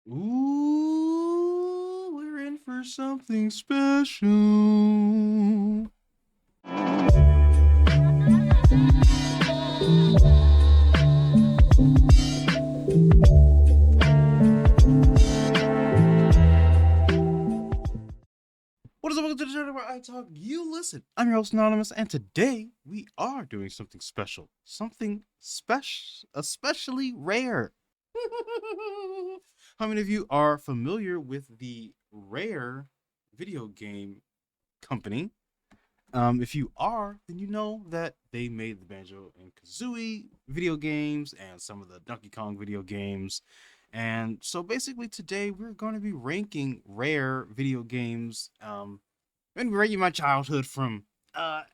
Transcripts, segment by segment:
Ooh, we're in for something special. What is up? Welcome to the channel where I talk, you listen. I'm your host, Anonymous, and today we are doing something special. Something special, especially rare. How many of you are familiar with the Rare video game company? If you are, then you know that they made the Banjo and Kazooie video games and some of the Donkey Kong video games. And so basically today we're going to be ranking Rare video games. And ranking my childhood from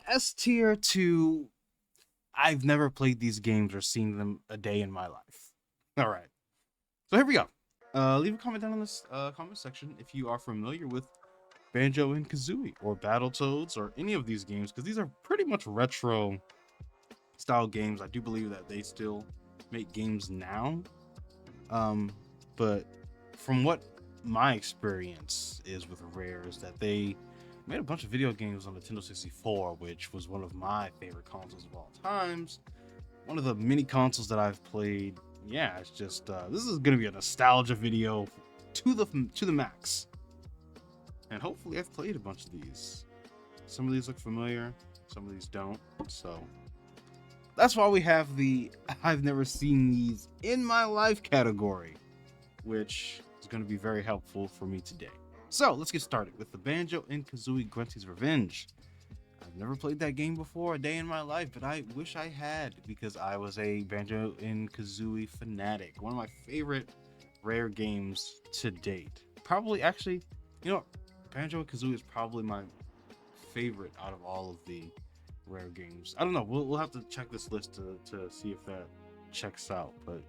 S tier to I've never played these games or seen them a day in my life. All right. So here we go. Leave a comment down in this comment section if you are familiar with Banjo and Kazooie or Battletoads or any of these games, because these are pretty much retro style games. I do believe that they still make games now. But from what my experience is with Rare is that they made a bunch of video games on Nintendo 64, which was one of my favorite consoles of all times. One of the many consoles that I've played. Yeah, it's just this is gonna be a nostalgia video to the max. And hopefully I've played a bunch of these. Some of these look familiar, some of these don't. So that's why we have the I've never seen these in my life category, which is going to be very helpful for me today. So let's get started with the Banjo and Kazooie Grunty's Revenge. I've never played that game before a day in my life, but I wish I had because I was a Banjo and Kazooie fanatic. One of my favorite Rare games to date. Probably, actually, you know, Banjo and Kazooie is probably my favorite out of all of the Rare games. I don't know. We'll have to check this list to see if that checks out. But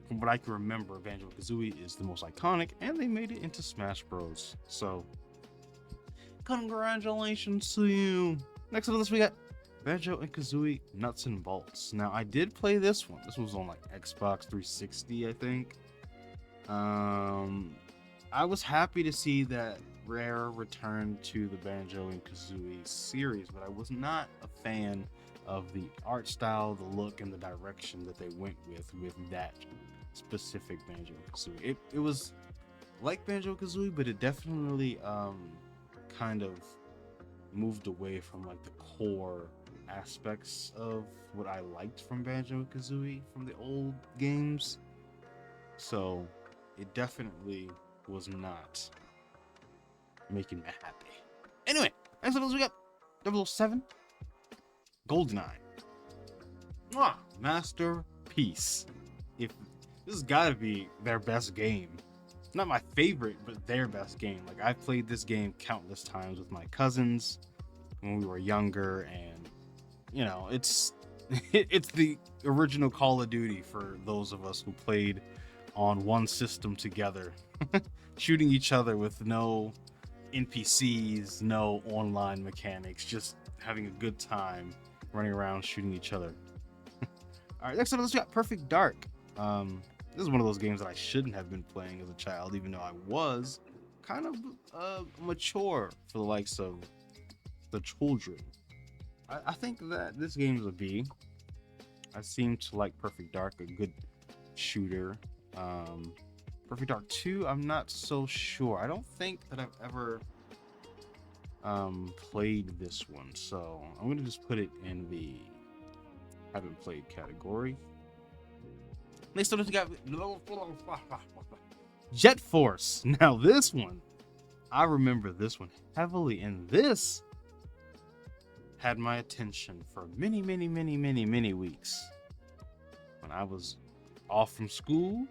from what I can remember, Banjo and Kazooie is the most iconic, and they made it into Smash Bros. So, congratulations to you. Next on the list, we got Banjo and Kazooie Nuts and Bolts. Now, I did play this one. This was on like Xbox 360, I think. I was happy to see that Rare returned to the Banjo and Kazooie series, but I was not a fan of the art style, the look, and the direction that they went with that specific Banjo and Kazooie. It was like Banjo Kazooie, but it definitely kind of moved away from like the core aspects of what I liked from Banjo Kazooie from the old games. So it definitely was not making me happy. Anyway, next up we got 007 GoldenEye. Mwah, masterpiece. If this has got to be their best game, not my favorite, but their best game. Like I've played this game countless times with my cousins when we were younger, and you know it's it's the original Call of Duty for those of us who played on one system together, shooting each other with no NPCs, no online mechanics, just having a good time running around shooting each other. All right, next up, let's got Perfect Dark. This is one of those games that I shouldn't have been playing as a child, even though I was kind of mature for the likes of the children. I think that this game is a B. I seem to like Perfect Dark, a good shooter. Perfect Dark 2, I'm not so sure. I don't think that I've ever played this one, so I'm gonna just put it in the haven't played category. Next up, we got Jet Force. Now this one, I remember this one heavily, and this had my attention for many weeks. When I was off from school,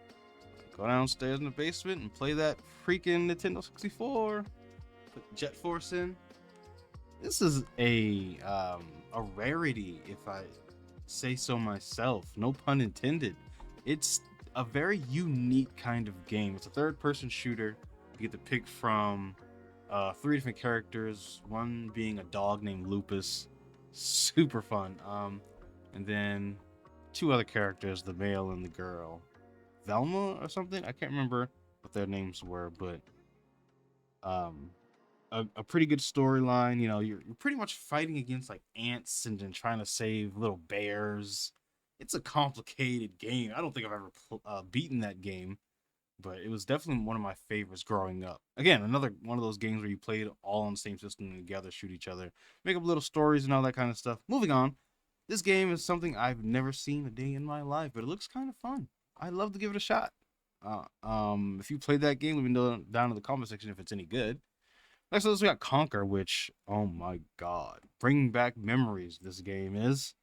go downstairs in the basement and play that freaking Nintendo 64. Put Jet Force in. This is a rarity, if I say so myself. No pun intended. It's a very unique kind of game. It's a third-person shooter. You get to pick from 3 different characters. One being a dog named Lupus. Super fun. And then 2 other characters, the male and the girl. Velma or something. I can't remember what their names were, but um, a pretty good storyline. You know, you're pretty much fighting against like ants and then trying to save little bears. It's a complicated game. I don't think I've ever beaten that game, but it was definitely one of my favorites growing up. Again, another one of those games where you played all on the same system together, shoot each other, make up little stories and all that kind of stuff. Moving on, this game is something I've never seen a day in my life, but it looks kind of fun. I'd love to give it a shot. If you played that game, let me know down in the comment section if it's any good. Next up, we got Conquer, which, oh my god, bringing back memories. This game is.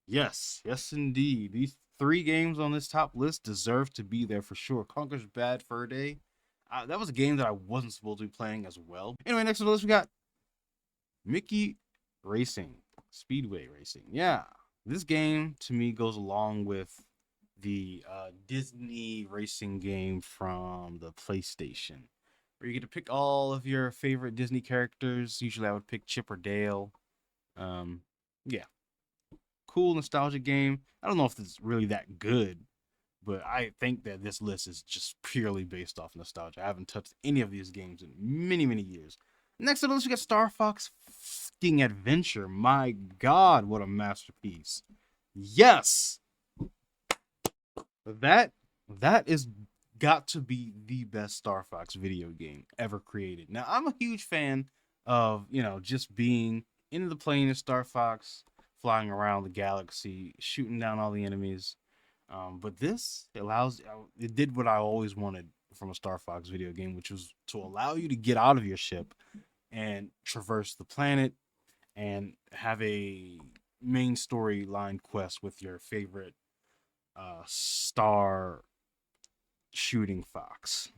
Yes, yes, indeed. These three games on this top list deserve to be there for sure. Conker's Bad Fur Day. That was a game that I wasn't supposed to be playing as well. Anyway, next on the list we got Mickey Racing, Speedway Racing. Yeah, this game to me goes along with the Disney racing game from the PlayStation, where you get to pick all of your favorite Disney characters. Usually, I would pick Chip or Dale. Yeah, cool nostalgic game. I don't know if it's really that good, but I think that this list is just purely based off nostalgia. I haven't touched any of these games in many, many years. Next on the list, we got Star Fox Fing Adventure. My God, what a masterpiece! Yes, that that is got to be the best Star Fox video game ever created. Now, I'm a huge fan of, just being in the plane of Star Fox, flying around the galaxy, shooting down all the enemies. But this allows it did what I always wanted from a Star Fox video game, which was to allow you to get out of your ship and traverse the planet and have a main storyline quest with your favorite star shooting fox.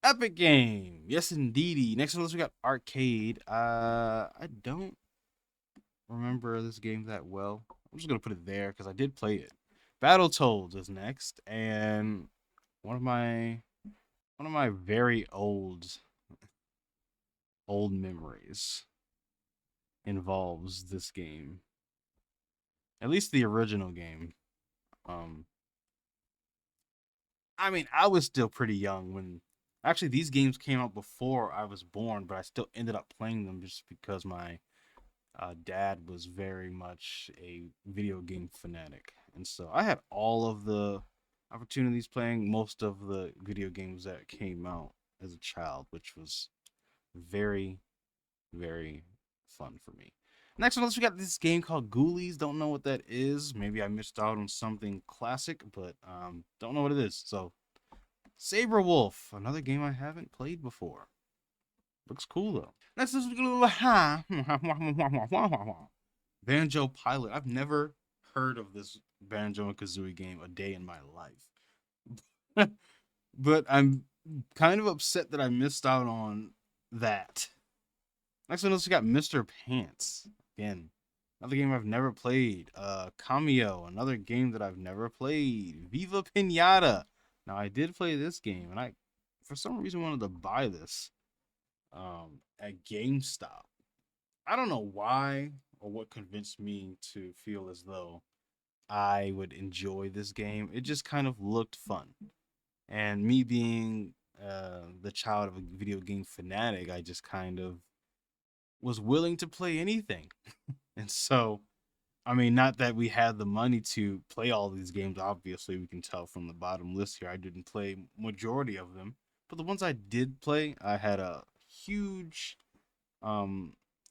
Epic game. Yes, indeedy. Next on the list, we got Arcade. I don't remember this game that well. I'm just gonna put it there because I did play it. Battletoads is next, and one of my very old memories involves this game. At least the original game. Um, I mean, I was still pretty young when actually these games came out before I was born, but I still ended up playing them just because my dad was very much a video game fanatic, and so I had all of the opportunities playing most of the video games that came out as a child, which was very, very fun for me. Next on the list, we got this game called Ghoulies. Don't know what that is. Maybe I missed out on something classic, but don't know what it is. So, Saber Wolf, another game I haven't played before. Looks cool though. Next is Banjo Pilot. I've never heard of this Banjo and Kazooie game a day in my life, but I'm kind of upset that I missed out on that. Next one, we got Mr. Pants. Again, another game I've never played. Cameo, another game that I've never played. Viva Pinata. Now I did play this game, and I, for some reason, wanted to buy this at GameStop. I don't know why or what convinced me to feel as though I would enjoy this game. It just kind of looked fun, and me being the child of a video game fanatic, I just kind of was willing to play anything. And so, I mean, not that we had the money to play all these games. Obviously, we can tell from the bottom list here, I didn't play majority of them. But the ones I did play, I had a huge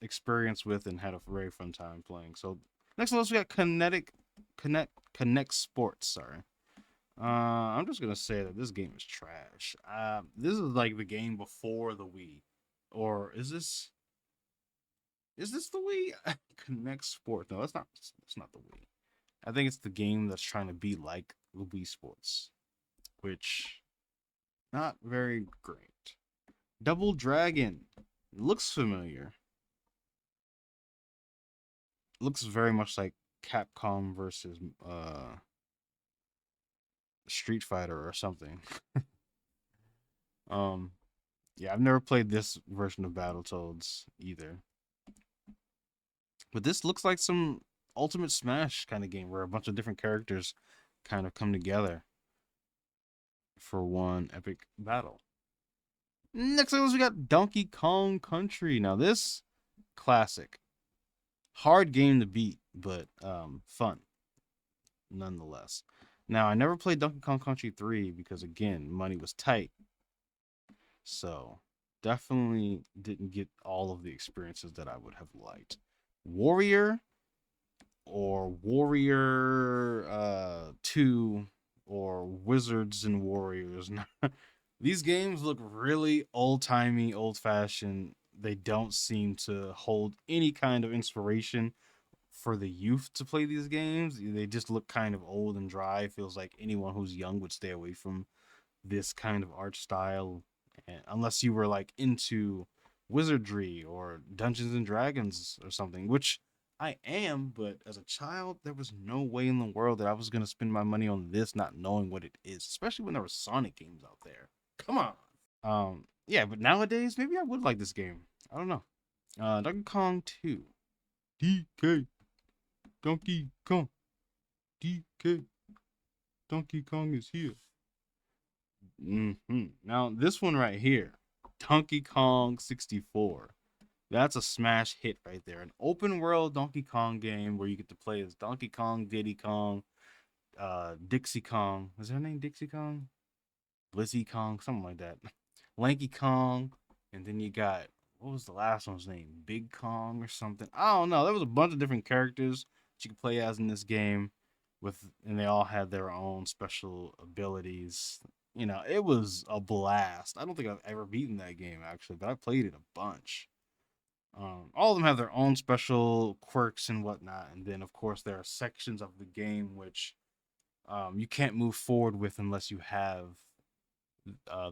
experience with and had a very fun time playing. So next on the list, we got Connect Sports. Sorry. I'm just gonna say that this game is trash. This is like the game before the Wii, or is this the Wii? Connect Sport. No, that's not. It's not the Wii. I think it's the game that's trying to be like the Wii Sports, which not very great. Double Dragon looks familiar. Looks very much like Capcom versus Street Fighter or something. um, yeah, I've never played this version of Battletoads either. But this looks like some Ultimate Smash kind of game where a bunch of different characters kind of come together. for one epic battle. Next up, we got Donkey Kong Country. Now this classic, hard game to beat, but fun nonetheless. Now I never played Donkey Kong Country 3 because again, money was tight. So definitely didn't get all of the experiences that I would have liked. Warrior or Warrior 2 or Wizards and Warriors. These games look really old-timey, old-fashioned. They don't seem to hold any kind of inspiration for the youth to play these games. They just look kind of old and dry. It feels like anyone who's young would stay away from this kind of art style, and unless you were like into wizardry or Dungeons and Dragons or something, which I am. But as a child, there was no way in the world that I was gonna spend my money on this, not knowing what it is, especially when there were Sonic games out there. Come on. Yeah, but nowadays maybe I would like this game. I don't know. Donkey Kong 2. DK. Donkey Kong. DK. Donkey Kong is here. Now this one right here, Donkey Kong 64. That's a smash hit right there. An open world Donkey Kong game where you get to play as Donkey Kong, Diddy Kong, Dixie Kong. Is her name Dixie Kong? Blizzy Kong, something like that. Lanky Kong, and then you got, what was the last one's name? Big Kong or something. I don't know. There was a bunch of different characters that you could play as in this game, and they all had their own special abilities. It was a blast. I don't think I've ever beaten that game actually, but I played it a bunch. All of them have their own special quirks and whatnot, and then of course there are sections of the game which you can't move forward with unless you have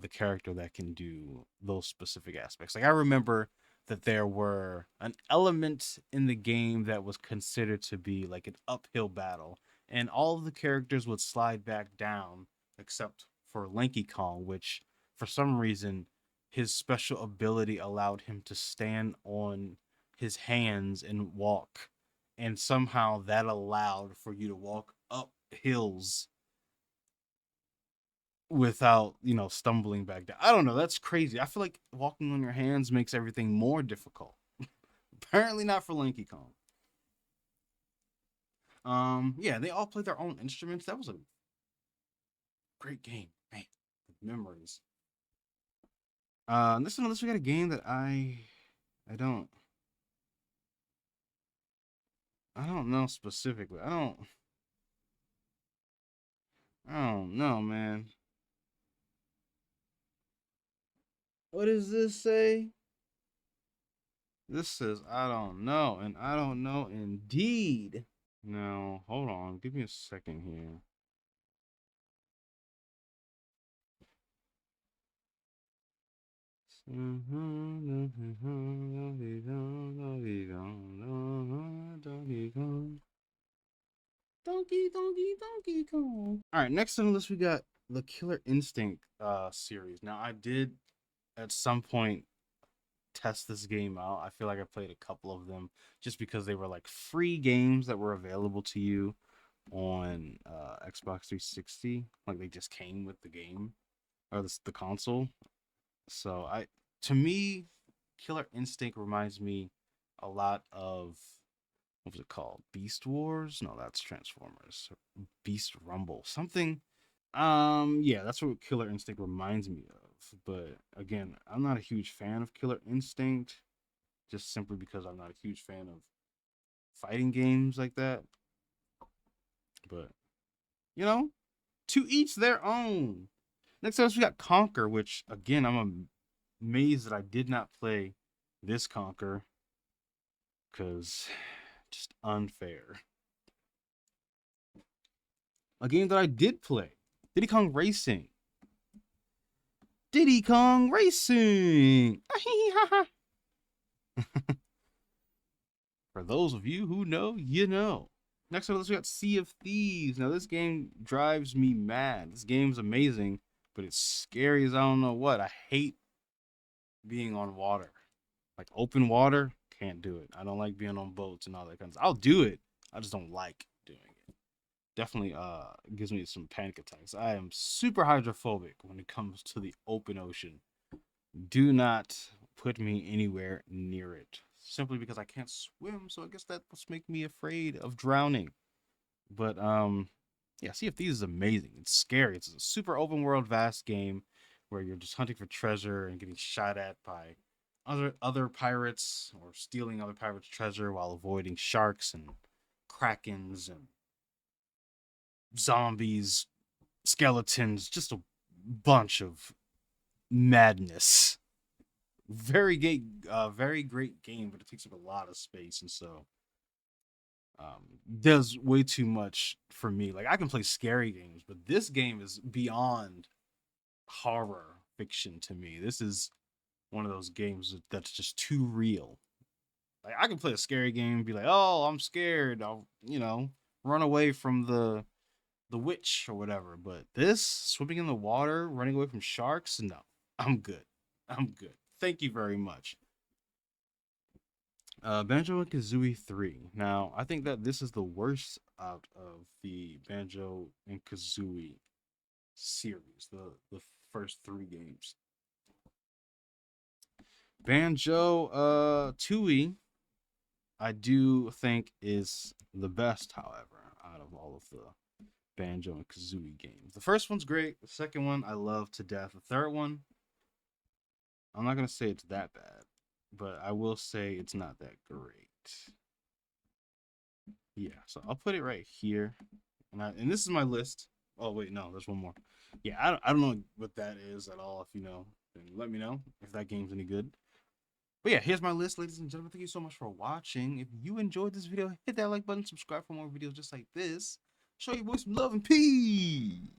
the character that can do those specific aspects. Like I remember that there were an element in the game that was considered to be like an uphill battle, and all of the characters would slide back down except for Lanky Kong, which for some reason his special ability allowed him to stand on his hands and walk, and somehow that allowed for you to walk up hills without stumbling back down. I don't know, that's crazy. I feel like walking on your hands makes everything more difficult. Apparently not for Lanky Kong. Yeah, they all play their own instruments. That was a great game, man. Memories. This one, we got a game that I don't know specifically. I don't know, man. What does this say? This says I don't know, and I don't know indeed. Now, hold on. Give me a second here. Donkey Kong. All right, next on the list we got the Killer Instinct series. Now, I did at some point test this game out. I feel like I played a couple of them just because they were like free games that were available to you on Xbox 360. Like they just came with the game or the console. So to me, Killer Instinct reminds me a lot of, what was it called? Beast Wars? No, that's Transformers. Beast Rumble. Something. Yeah, that's what Killer Instinct reminds me of. But again, I'm not a huge fan of Killer Instinct, just simply because I'm not a huge fan of fighting games like that. But you know, to each their own. Next up, we got Conquer, which again, I'm amazed that I did not play this Conquer because just unfair. A game that I did play, Diddy Kong Racing. Diddy Kong Racing. For those of you who know, you know. Next up, we got Sea of Thieves. Now, this game drives me mad. This game's amazing, but it's scary as I don't know what. I hate being on water. Like open water, can't do it. I don't like being on boats and all that kind of stuff. I'll do it. I just don't like doing it. definitely gives me some panic attacks. I am super hydrophobic when it comes to the open ocean. Do not put me anywhere near it. Simply because I can't swim, so I guess that must make me afraid of drowning. But yeah, Sea of Thieves is amazing. It's scary. It's a super open world, vast game where you're just hunting for treasure and getting shot at by other pirates or stealing other pirates' treasure while avoiding sharks and krakens and zombies, skeletons, just a bunch of madness. Very great game, but it takes up a lot of space, and so does way too much for me. Like I can play scary games, but this game is beyond horror fiction to me. This is one of those games that's just too real. Like I can play a scary game and be like, "Oh, I'm scared. I'll, run away from the witch or whatever." But this swimming in the water, running away from sharks, no. I'm good. I'm good. Thank you very much. Banjo and Kazooie 3. Now, I think that this is the worst out of the Banjo and Kazooie series, the first three games. Banjo Tooie, I do think is the best, however, out of all of the Banjo and Kazooie games. The first one's great. The second one I love to death. The third one, I'm not gonna say it's that bad, but I will say it's not that great. Yeah, so I'll put it right here, and this is my list. Oh wait, no, there's one more. Yeah, I don't know what that is at all. If you know, then let me know if that game's any good. But yeah, here's my list, ladies and gentlemen. Thank you so much for watching. If you enjoyed this video, hit that like button, subscribe for more videos just like this. Show your boys some love and peace.